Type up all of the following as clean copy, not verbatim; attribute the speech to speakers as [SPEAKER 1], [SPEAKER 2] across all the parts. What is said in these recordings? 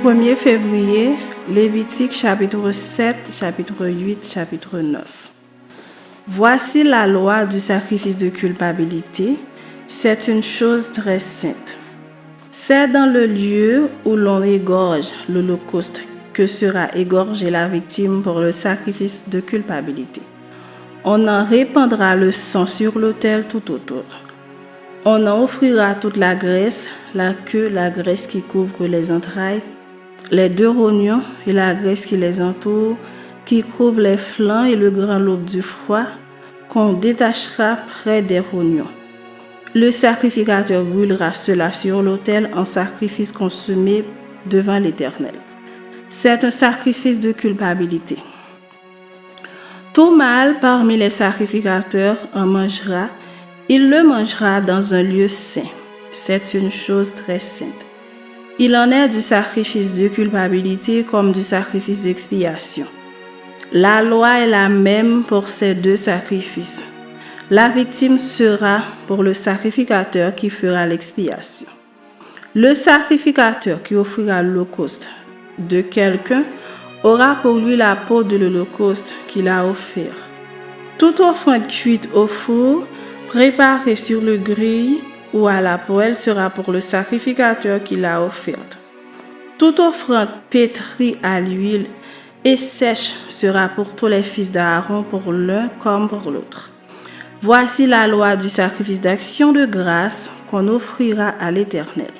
[SPEAKER 1] 1er février, Lévitique chapitre 7, chapitre 8, chapitre 9. Voici la loi du sacrifice de culpabilité. C'est une chose très sainte. C'est dans le lieu où l'on égorge l'holocauste que sera égorgée la victime pour le sacrifice de culpabilité. On en répandra le sang sur l'autel tout autour. On en offrira toute la graisse, la queue, la graisse qui couvre les entrailles, les deux rognons et la graisse qui les entoure, qui couvre les flancs et le grand lobe du foie, qu'on détachera près des rognons. Le sacrificateur brûlera cela sur l'autel en sacrifice consumé devant l'Éternel. C'est un sacrifice de culpabilité. Tout mâle parmi les sacrificateurs en mangera. Il le mangera dans un lieu saint. C'est une chose très sainte. Il en est du sacrifice de culpabilité comme du sacrifice d'expiation. La loi est la même pour ces deux sacrifices. La victime sera pour le sacrificateur qui fera l'expiation. Le sacrificateur qui offrira l'holocauste de quelqu'un aura pour lui la peau de l'holocauste qu'il a offert. Toute offrande cuite au four, préparée sur le grill ou à la poêle sera pour le sacrificateur qui l'a offerte. Toute offrande pétrie à l'huile et sèche sera pour tous les fils d'Aaron, pour l'un comme pour l'autre. Voici la loi du sacrifice d'action de grâce qu'on offrira à l'Éternel.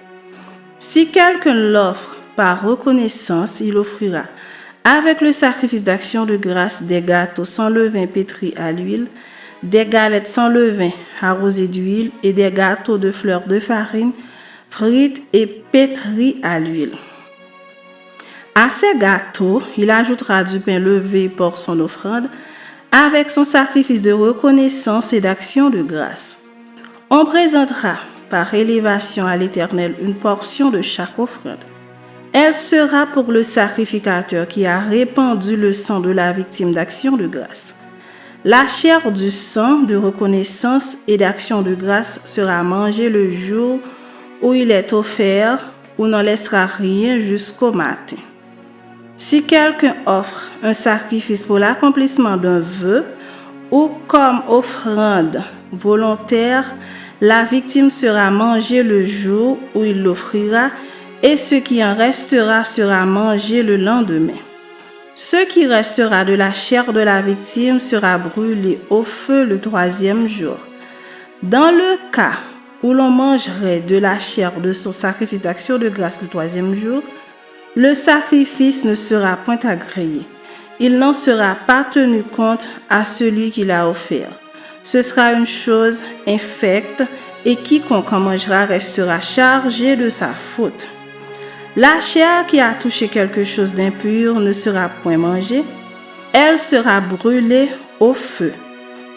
[SPEAKER 1] Si quelqu'un l'offre par reconnaissance, il offrira avec le sacrifice d'action de grâce des gâteaux sans levain pétris à l'huile, des galettes sans levain arrosées d'huile et des gâteaux de fleurs de farine frites et pétris à l'huile. À ces gâteaux, il ajoutera du pain levé pour son offrande avec son sacrifice de reconnaissance et d'action de grâce. On présentera par élévation à l'Éternel une portion de chaque offrande. Elle sera pour le sacrificateur qui a répandu le sang de la victime d'action de grâce. La chair du sang de reconnaissance et d'action de grâce sera mangée le jour où il est offert, ou n'en laissera rien jusqu'au matin. Si quelqu'un offre un sacrifice pour l'accomplissement d'un vœu ou comme offrande volontaire, la victime sera mangée le jour où il l'offrira et ce qui en restera sera mangé le lendemain. Ce qui restera de la chair de la victime sera brûlé au feu le 3e jour. Dans le cas où l'on mangerait de la chair de son sacrifice d'action de grâce le 3e jour, le sacrifice ne sera point agréé. Il n'en sera pas tenu compte à celui qui l'a offert. Ce sera une chose infecte et quiconque en mangera restera chargé de sa faute. La chair qui a touché quelque chose d'impur ne sera point mangée, elle sera brûlée au feu.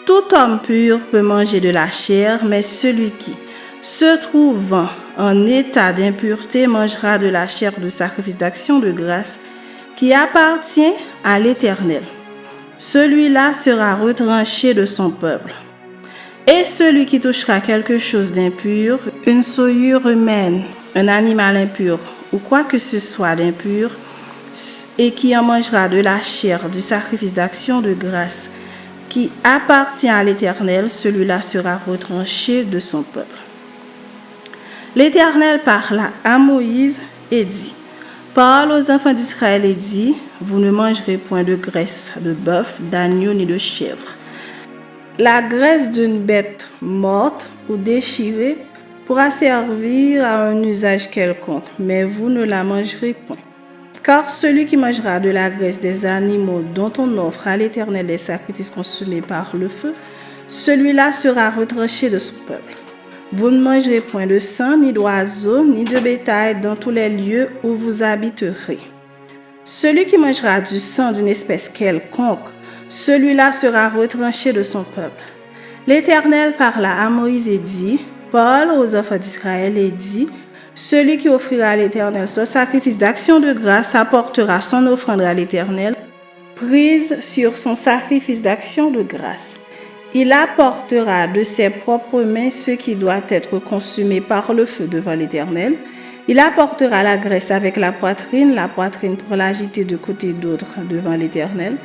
[SPEAKER 1] Tout homme pur peut manger de la chair, mais celui qui, se trouvant en état d'impureté, mangera de la chair de sacrifice d'action de grâce qui appartient à l'Éternel. Celui-là sera retranché de son peuple. Et celui qui touchera quelque chose d'impur, une souillure humaine, un animal impur, ou quoi que ce soit d'impur, et qui en mangera de la chair du sacrifice d'action de grâce qui appartient à l'Éternel, celui-là sera retranché de son peuple. L'Éternel parla à Moïse et dit, « Parle aux enfants d'Israël et dit, vous ne mangerez point de graisse de bœuf, d'agneau ni de chèvre. La graisse d'une bête morte ou déchirée pourra servir à un usage quelconque, mais vous ne la mangerez point. Car celui qui mangera de la graisse des animaux dont on offre à l'Éternel des sacrifices consumés par le feu, celui-là sera retranché de son peuple. Vous ne mangerez point de sang, ni d'oiseaux, ni de bétail dans tous les lieux où vous habiterez. Celui qui mangera du sang d'une espèce quelconque, celui-là sera retranché de son peuple. L'Éternel parla à Moïse et dit, Parle aux enfants d'Israël et dit, celui qui offrira à l'Éternel son sacrifice d'action de grâce apportera son offrande à l'Éternel, prise sur son sacrifice d'action de grâce. Il apportera de ses propres mains ce qui doit être consumé par le feu devant l'Éternel, Il apportera la graisse avec la poitrine pour l'agiter de côté et d'autre devant l'Éternel.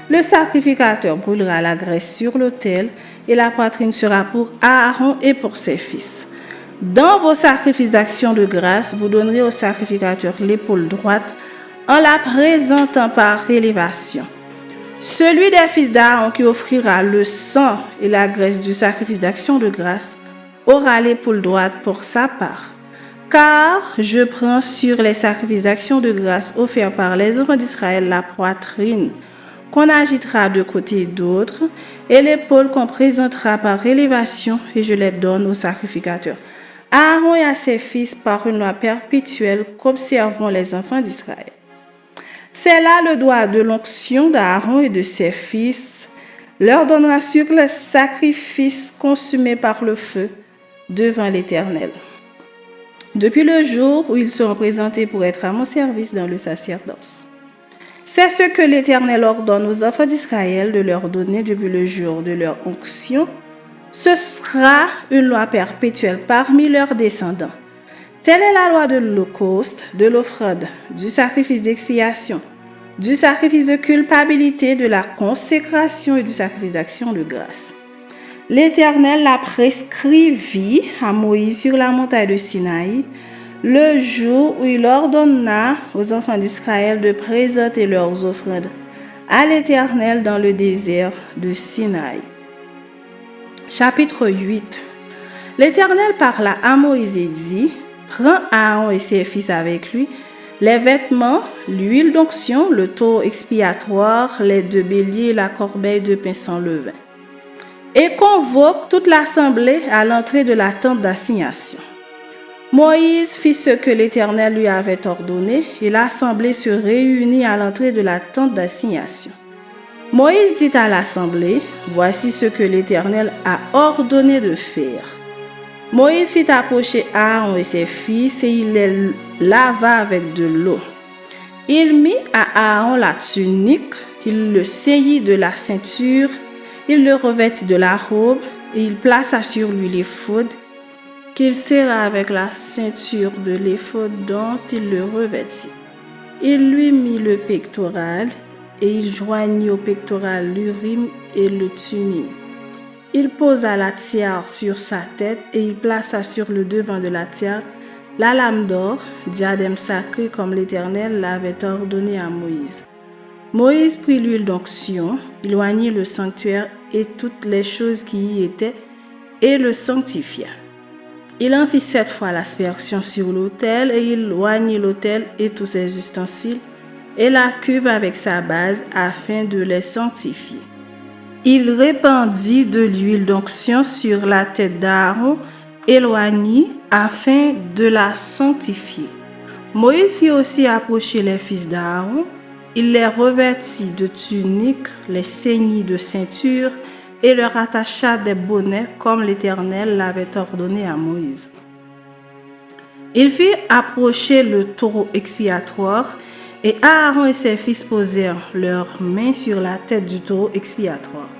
[SPEAKER 1] Le sacrificateur brûlera la graisse sur l'autel et la poitrine sera pour Aaron et pour ses fils. Dans vos sacrifices d'action de grâce, vous donnerez au sacrificateur l'épaule droite en la présentant par élévation. Celui des fils d'Aaron qui offrira le sang et la graisse du sacrifice d'action de grâce aura l'épaule droite pour sa part. Car je prends sur les sacrifices d'action de grâce offerts par les enfants d'Israël la poitrine qu'on agitera de côté et d'autre et l'épaule qu'on présentera par élévation et je les donne au sacrificateur. Aaron et à ses fils par une loi perpétuelle qu'observeront les enfants d'Israël. C'est là le doigt de l'onction d'Aaron et de ses fils leur donnera sur le sacrifice consumé par le feu devant l'Éternel. Depuis le jour où ils seront présentés pour être à mon service dans le sacerdoce. C'est ce que l'Éternel ordonne aux enfants d'Israël de leur donner depuis le jour de leur onction. Ce sera une loi perpétuelle parmi leurs descendants. Telle est la loi de l'holocauste, de l'offrande, du sacrifice d'expiation, du sacrifice de culpabilité, de la consécration et du sacrifice d'action de grâce. L'Éternel l'a prescrivit à Moïse sur la montagne de Sinaï, le jour où il ordonna aux enfants d'Israël de présenter leurs offrandes à l'Éternel dans le désert de Sinaï. Chapitre 8. L'Éternel parla à Moïse et dit: Prends Aaron et ses fils avec lui, les vêtements, l'huile d'onction, le taureau expiatoire, les 2 béliers et la corbeille de pain sans levain. Et convoque toute l'assemblée à l'entrée de la tente d'assignation. Moïse fit ce que l'Éternel lui avait ordonné et l'assemblée se réunit à l'entrée de la tente d'assignation. Moïse dit à l'assemblée: Voici ce que l'Éternel a ordonné de faire. Moïse fit approcher Aaron et ses fils et il les lava avec de l'eau. Il mit à Aaron la tunique, il le ceillit de la ceinture, il le revêtit de la robe et il plaça sur lui l'éphod qu'il serra avec la ceinture de l'éphod dont il le revêtit. Il lui mit le pectoral et il joignit au pectoral l'urim et le thummim. Il posa la tiare sur sa tête et il plaça sur le devant de la tiare la lame d'or, diadème sacré comme l'Éternel l'avait ordonné à Moïse. Moïse prit l'huile d'onction, il oignit le sanctuaire et toutes les choses qui y étaient et le sanctifia. Il en fit 7 fois l'aspersion sur l'autel et il oignit l'autel et tous ses ustensiles et la cuve avec sa base afin de les sanctifier. Il répandit de l'huile d'onction sur la tête d'Aaron et l'oignit afin de la sanctifier. Moïse fit aussi approcher les fils d'Aaron. Il les revêtit de tuniques, les ceignit de ceinture et leur attacha des bonnets comme l'Éternel l'avait ordonné à Moïse. Il fit approcher le taureau expiatoire et Aaron et ses fils posèrent leurs mains sur la tête du taureau expiatoire.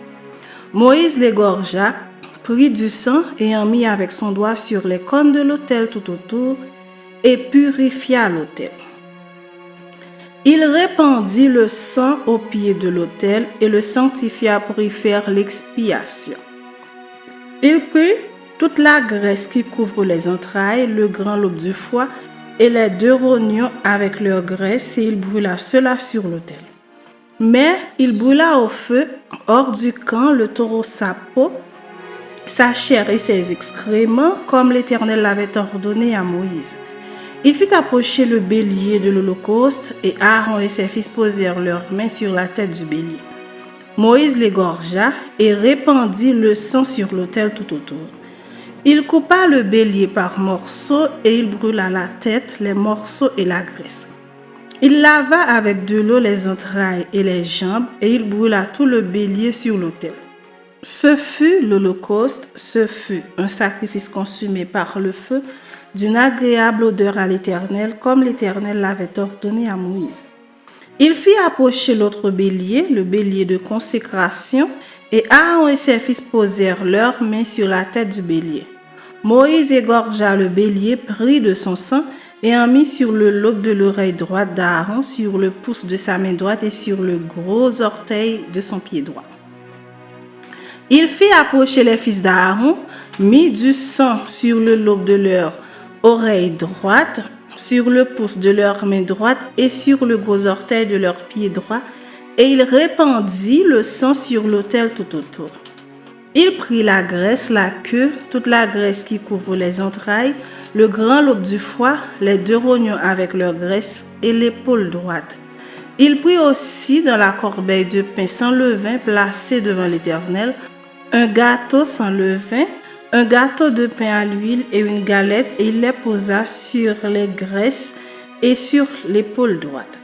[SPEAKER 1] Moïse l'égorgea, prit du sang et en mit avec son doigt sur les cônes de l'autel tout autour et purifia l'autel. Il répandit le sang au pied de l'autel et le sanctifia pour y faire l'expiation. Il prit toute la graisse qui couvre les entrailles, le grand lobe du foie et les 2 rognons avec leur graisse et il brûla cela sur l'autel. Mais il brûla au feu, hors du camp, le taureau sa peau, sa chair et ses excréments, comme l'Éternel l'avait ordonné à Moïse. Il fit approcher le bélier de l'holocauste et Aaron et ses fils posèrent leurs mains sur la tête du bélier. Moïse l'égorgea et répandit le sang sur l'autel tout autour. Il coupa le bélier par morceaux et il brûla la tête, les morceaux et la graisse. Il lava avec de l'eau les entrailles et les jambes et il brûla tout le bélier sur l'autel. Ce fut l'holocauste, ce fut un sacrifice consumé par le feu d'une agréable odeur à l'Éternel comme l'Éternel l'avait ordonné à Moïse. Il fit approcher l'autre bélier, le bélier de consécration, et Aaron et ses fils posèrent leurs mains sur la tête du bélier. Moïse égorgea le bélier, prit de son sang et en mit sur le lobe de l'oreille droite d'Aaron, sur le pouce de sa main droite et sur le gros orteil de son pied droit. Il fit approcher les fils d'Aaron, mit du sang sur le lobe de leur oreille droite, sur le pouce de leur main droite et sur le gros orteil de leur pied droit, et il répandit le sang sur l'autel tout autour. Il prit la graisse, la queue, toute la graisse qui couvre les entrailles, le grand lobe du foie, les 2 rognons avec leur graisse et l'épaule droite. Il prit aussi dans la corbeille de pain sans levain placée devant l'Éternel, un gâteau sans levain, un gâteau de pain à l'huile et une galette, et il les posa sur les graisses et sur l'épaule droite.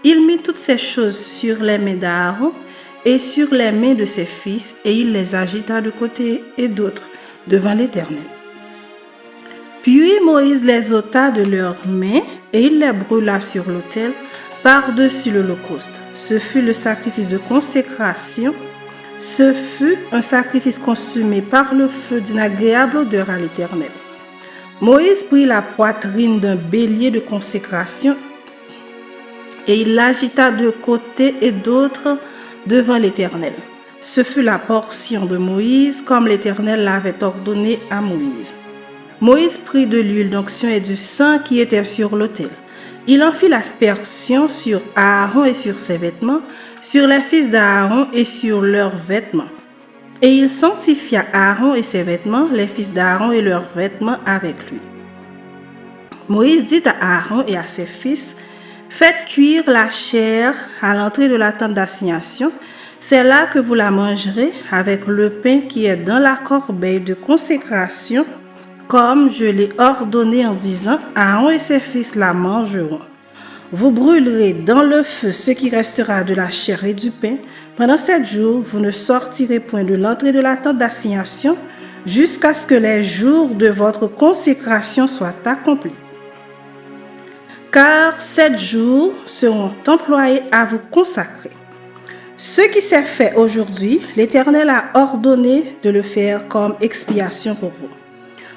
[SPEAKER 1] Il mit toutes ces choses sur les mains d'Aaron et sur les mains de ses fils, et il les agita de côté et d'autre devant l'Éternel. Puis Moïse les ôta de leurs mains, et il les brûla sur l'autel par-dessus l'holocauste. Ce fut le sacrifice de consécration. Ce fut un sacrifice consumé par le feu d'une agréable odeur à l'Éternel. Moïse prit la poitrine d'un bélier de consécration et il l'agita de côté et d'autre devant l'Éternel. Ce fut la portion de Moïse, comme l'Éternel l'avait ordonné à Moïse. Moïse prit de l'huile d'onction et du sang qui était sur l'autel. Il en fit l'aspersion sur Aaron et sur ses vêtements, sur les fils d'Aaron et sur leurs vêtements. Et il sanctifia Aaron et ses vêtements, les fils d'Aaron et leurs vêtements avec lui. Moïse dit à Aaron et à ses fils, « Faites cuire la chair à l'entrée de la tente d'assignation. C'est là que vous la mangerez avec le pain qui est dans la corbeille de consécration, comme je l'ai ordonné en disant, Aaron et ses fils la mangeront. Vous brûlerez dans le feu ce qui restera de la chair et du pain. Pendant 7 jours, vous ne sortirez point de l'entrée de la tente d'assignation jusqu'à ce que les jours de votre consécration soient accomplis. Car 7 jours seront employés à vous consacrer. Ce qui s'est fait aujourd'hui, l'Éternel a ordonné de le faire comme expiation pour vous.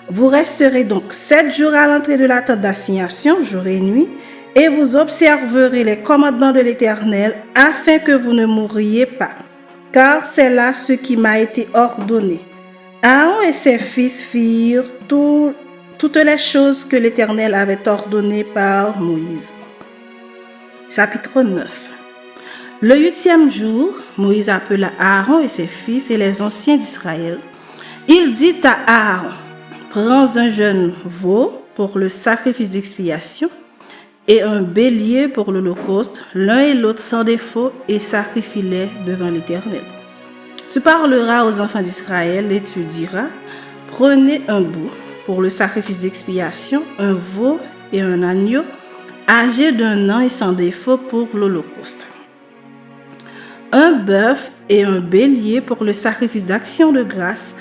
[SPEAKER 1] Vous resterez donc 7 jours à l'entrée de la tente d'assignation, jour et nuit, et vous observerez les commandements de l'Éternel afin que vous ne mouriez pas, car c'est là ce qui m'a été ordonné. Aaron et ses fils firent toutes les choses que l'Éternel avait ordonnées par Moïse. Chapitre 9. Le 8e jour, Moïse appela Aaron et ses fils et les anciens d'Israël. Il dit à Aaron, prends un jeune veau pour le sacrifice d'expiation et un bélier pour l'holocauste, l'un et l'autre sans défaut, et sacrifie-les devant l'Éternel. Tu parleras aux enfants d'Israël et tu diras, prenez un bouc pour le sacrifice d'expiation, un veau et un agneau, âgés d'1 an et sans défaut pour l'holocauste. Un bœuf et un bélier pour le sacrifice d'action de grâce,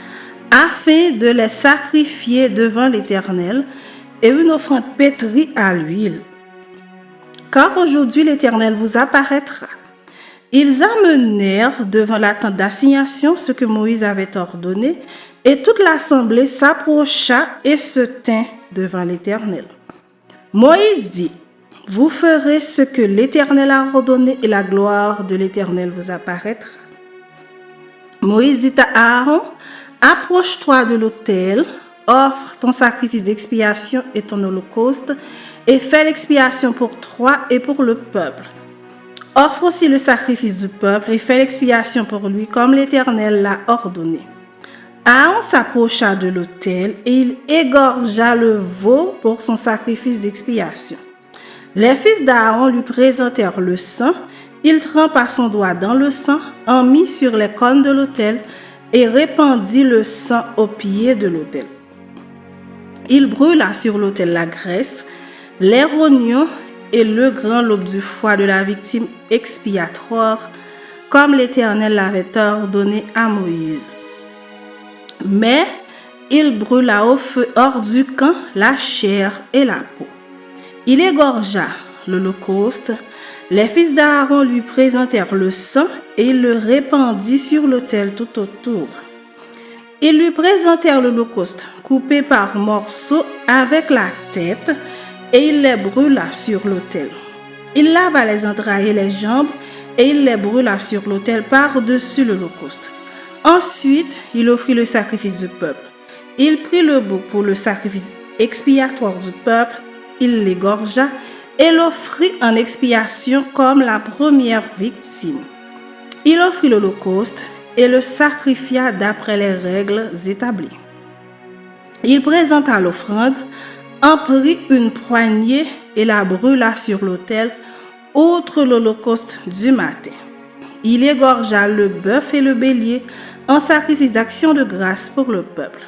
[SPEAKER 1] afin de les sacrifier devant l'Éternel, et une offrande pétrie à l'huile. Car aujourd'hui l'Éternel vous apparaîtra. Ils amenèrent devant la tente d'assignation ce que Moïse avait ordonné, et toute l'assemblée s'approcha et se tint devant l'Éternel. Moïse dit, vous ferez ce que l'Éternel a ordonné, et la gloire de l'Éternel vous apparaîtra. Moïse dit à Aaron, approche-toi de l'autel, offre ton sacrifice d'expiation et ton holocauste, et fais l'expiation pour toi et pour le peuple. Offre aussi le sacrifice du peuple et fais l'expiation pour lui comme l'Éternel l'a ordonné. Aaron s'approcha de l'autel et il égorgea le veau pour son sacrifice d'expiation. Les fils d'Aaron lui présentèrent le sang, il trempa son doigt dans le sang, en mit sur les cornes de l'autel et répandit le sang au pied de l'autel. Il brûla sur l'autel la graisse, les rognons et le grand lobe du foie de la victime expiatoire, comme l'Éternel l'avait ordonné à Moïse. Mais il brûla au feu hors du camp la chair et la peau. Il égorgea l'holocauste. Les fils d'Aaron lui présentèrent le sang et il le répandit sur l'autel tout autour. Ils lui présentèrent l'holocauste coupé par morceaux avec la tête et il les brûla sur l'autel. Il lava les entrailles et les jambes, et il les brûla sur l'autel par-dessus l'holocauste. Ensuite, il offrit le sacrifice du peuple. Il prit le bouc pour le sacrifice expiatoire du peuple, il l'égorgea et l'offrit en expiation comme la première victime. Il offrit l'holocauste et le sacrifia d'après les règles établies. Il présenta l'offrande, en prit une poignée et la brûla sur l'autel, outre l'holocauste du matin. Il égorgea le bœuf et le bélier en sacrifice d'action de grâce pour le peuple.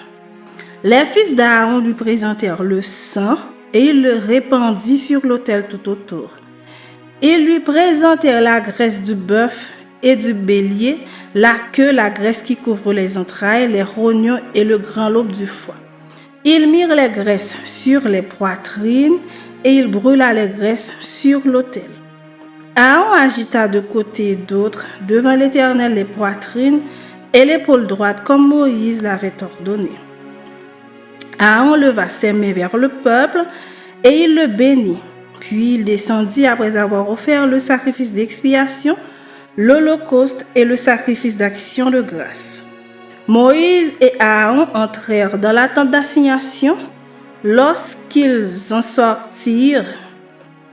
[SPEAKER 1] Les fils d'Aaron lui présentèrent le sang et il le répandit sur l'autel tout autour. Ils lui présentèrent la graisse du bœuf et du bélier, la queue, la graisse qui couvre les entrailles, les rognons et le grand lobe du foie. Ils mirent les graisses sur les poitrines et il brûla les graisses sur l'autel. Aaron agita de côté et d'autre devant l'Éternel les poitrines et l'épaule droite comme Moïse l'avait ordonné. Aaron leva ses mains vers le peuple et il le bénit. Puis il descendit après avoir offert le sacrifice d'expiation, l'holocauste et le sacrifice d'action de grâce. Moïse et Aaron entrèrent dans la tente d'assignation. Lorsqu'ils en sortirent,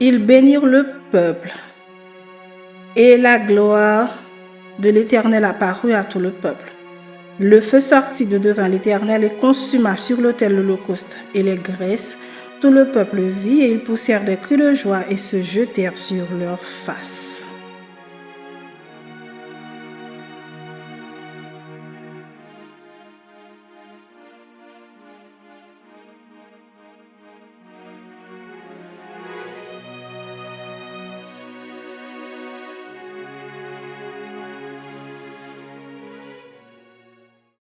[SPEAKER 1] ils bénirent le peuple. Et la gloire de l'Éternel apparut à tout le peuple. Le feu sortit de devant l'Éternel et consuma sur l'autel l'holocauste et les graisses. Tout le peuple vit et ils poussèrent des cris de joie et se jetèrent sur leurs faces.